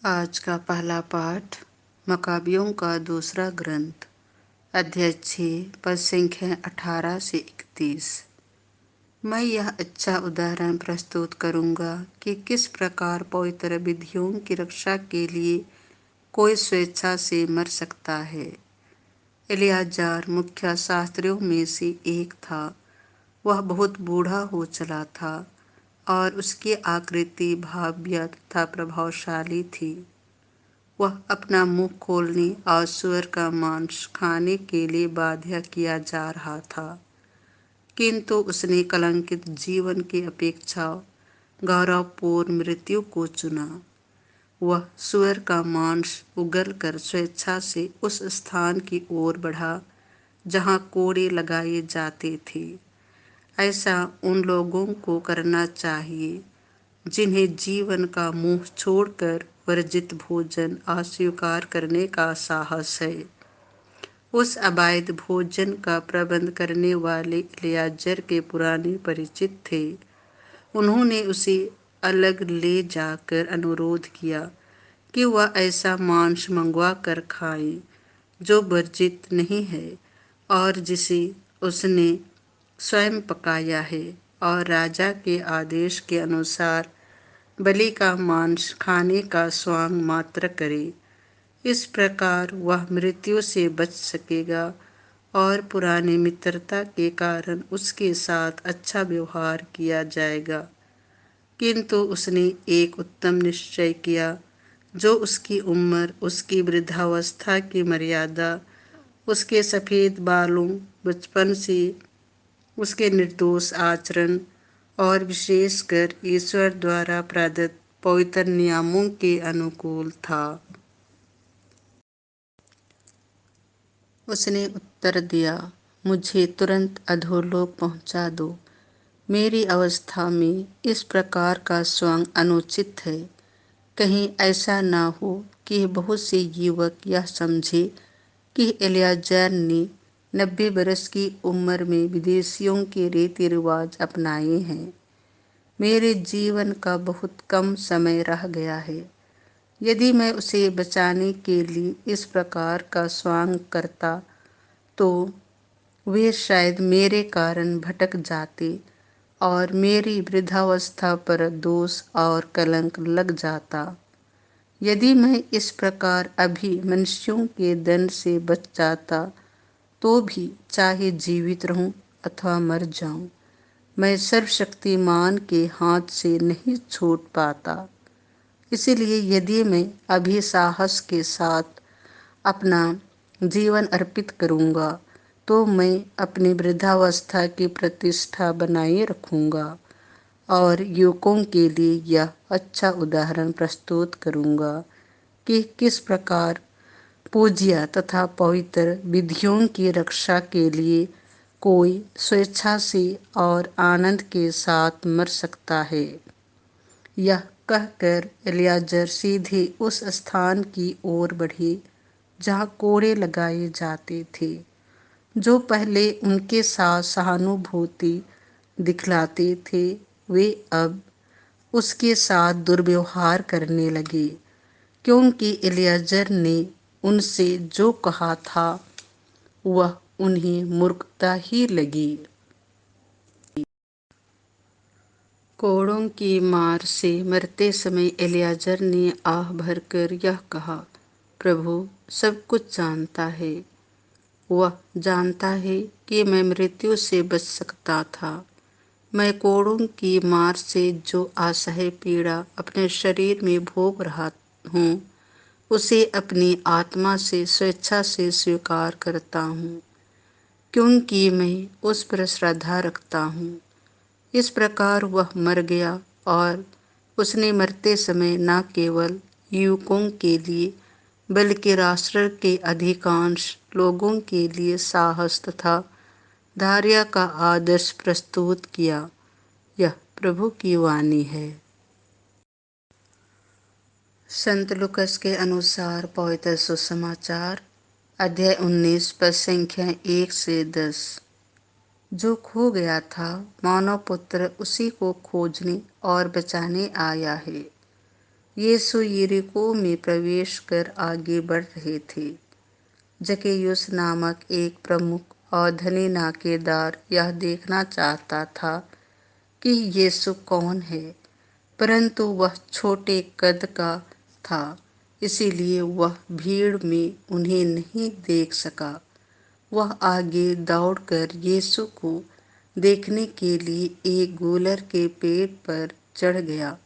आज का पहला पाठ मकाबियों का दूसरा ग्रंथ, अध्याय 6, पद संख्या 18 से 31। मैं यह अच्छा उदाहरण प्रस्तुत करूंगा कि किस प्रकार पवित्र विधियों की रक्षा के लिए कोई स्वेच्छा से मर सकता है। एलियाजार मुख्य शास्त्रियों में से एक था। वह बहुत बूढ़ा हो चला था और उसकी आकृति भव्य तथा प्रभावशाली थी। वह अपना मुंह खोलने और सूअर का मांस खाने के लिए बाध्य किया जा रहा था, किंतु उसने कलंकित जीवन की अपेक्षा गौरवपूर्ण मृत्यु को चुना। वह सूअर का मांस उगलकर स्वेच्छा से उस स्थान की ओर बढ़ा जहाँ कोड़े लगाए जाते थे। ऐसा उन लोगों को करना चाहिए जिन्हें जीवन का मुंह छोड़कर वर्जित भोजन अस्वीकार करने का साहस है। उस अवैध भोजन का प्रबंध करने वाले एलियाजर के पुराने परिचित थे। उन्होंने उसे अलग ले जाकर अनुरोध किया कि वह ऐसा मांस मंगवा कर खाए जो वर्जित नहीं है और जिसे उसने स्वयं पकाया है, और राजा के आदेश के अनुसार बलि का मांस खाने का स्वांग मात्र करे। इस प्रकार वह मृत्यु से बच सकेगा और पुरानी मित्रता के कारण उसके साथ अच्छा व्यवहार किया जाएगा। किंतु उसने एक उत्तम निश्चय किया जो उसकी उम्र, उसकी वृद्धावस्था की मर्यादा, उसके सफ़ेद बालों, बचपन से उसके निर्दोष आचरण और विशेषकर ईश्वर द्वारा प्रदत्त पवित्र नियमों के अनुकूल था। उसने उत्तर दिया, मुझे तुरंत अधोलोक पहुंचा दो। मेरी अवस्था में इस प्रकार का स्वांग अनुचित है। कहीं ऐसा ना हो कि बहुत से युवक यह समझे कि एलियाजर ने 90 बरस की उम्र में विदेशियों के रीति रिवाज अपनाए हैं। मेरे जीवन का बहुत कम समय रह गया है। यदि मैं उसे बचाने के लिए इस प्रकार का स्वांग करता तो वे शायद मेरे कारण भटक जाते और मेरी वृद्धावस्था पर दोष और कलंक लग जाता। यदि मैं इस प्रकार अभी मनुष्यों के दंड से बच जाता तो भी, चाहे जीवित रहूं अथवा मर जाऊं, मैं सर्वशक्तिमान के हाथ से नहीं छूट पाता। इसलिए यदि मैं अभी साहस के साथ अपना जीवन अर्पित करूंगा तो मैं अपनी वृद्धावस्था की प्रतिष्ठा बनाए रखूंगा और युवकों के लिए यह अच्छा उदाहरण प्रस्तुत करूंगा कि किस प्रकार पूज्य तथा पवित्र विधियों की रक्षा के लिए कोई स्वेच्छा से और आनंद के साथ मर सकता है। यह कहकर एलियाजर सीधे उस स्थान की ओर बढ़े जहाँ कोड़े लगाए जाते थे। जो पहले उनके साथ सहानुभूति दिखलाते थे, वे अब उसके साथ दुर्व्यवहार करने लगे, क्योंकि एलियाजर ने उनसे जो कहा था वह उन्हें मूर्खता ही लगी। कोड़ों की मार से मरते समय एलियाजर ने आह भरकर यह कहा, प्रभु सब कुछ जानता है। वह जानता है कि मैं मृत्यु से बच सकता था। मैं कोड़ों की मार से जो असह्य पीड़ा अपने शरीर में भोग रहा हूँ, उसे अपनी आत्मा से स्वेच्छा से स्वीकार करता हूँ, क्योंकि मैं उस पर श्रद्धा रखता हूँ। इस प्रकार वह मर गया और उसने मरते समय न केवल युवकों के लिए बल्कि राष्ट्र के अधिकांश लोगों के लिए साहस तथा धैर्य का आदर्श प्रस्तुत किया। यह प्रभु की वाणी है। संत लूकास के अनुसार पवित्र सुसमाचार, अध्याय 19, पद संख्या 1 से 10। जो खो गया था, मानव पुत्र उसी को खोजने और बचाने आया है। यीशु यरीहो में प्रवेश कर आगे बढ़ रहे थे। जक्कैयुस नामक एक प्रमुख और धनी नाकेदार यह देखना चाहता था कि यीशु कौन है, परंतु वह छोटे कद का था, इसीलिए वह भीड़ में उन्हें नहीं देख सका। वह आगे दौड़कर यीशु को देखने के लिए एक गूलर के पेड़ पर चढ़ गया,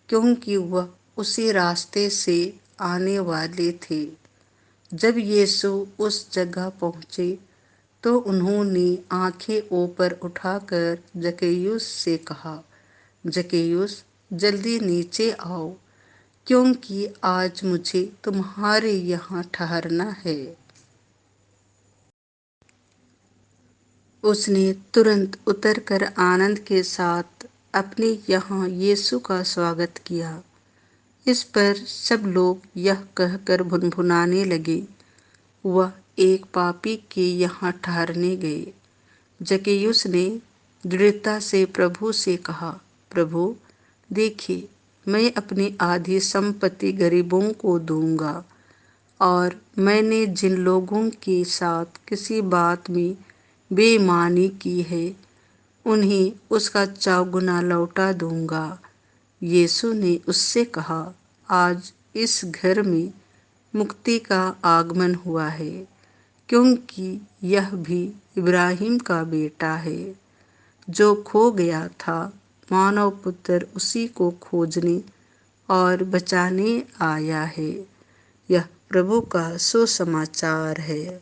क्योंकि वह उसी रास्ते से आने वाले थे। जब यीशु उस जगह पहुंचे तो उन्होंने आंखें ऊपर उठाकर जक्कैयुस से कहा, जक्कैयुस, जल्दी नीचे आओ, क्योंकि आज मुझे तुम्हारे यहाँ ठहरना है। उसने तुरंत उतरकर आनंद के साथ अपने यहाँ यीशु का स्वागत किया। इस पर सब लोग यह कहकर भुनभुनाने लगे, वह एक पापी के यहाँ ठहरने गए। जक्कैयुस ने दृढ़ता से प्रभु से कहा, प्रभु, देखिए, मैं अपनी आधी संपत्ति गरीबों को दूंगा, और मैंने जिन लोगों के साथ किसी बात में बेईमानी की है, उन्हें उसका 4 गुना लौटा दूंगा। यीशु ने उससे कहा, आज इस घर में मुक्ति का आगमन हुआ है, क्योंकि यह भी इब्राहिम का बेटा है। जो खो गया था, मानव पुत्र उसी को खोजने और बचाने आया है। यह प्रभु का सुसमाचार है।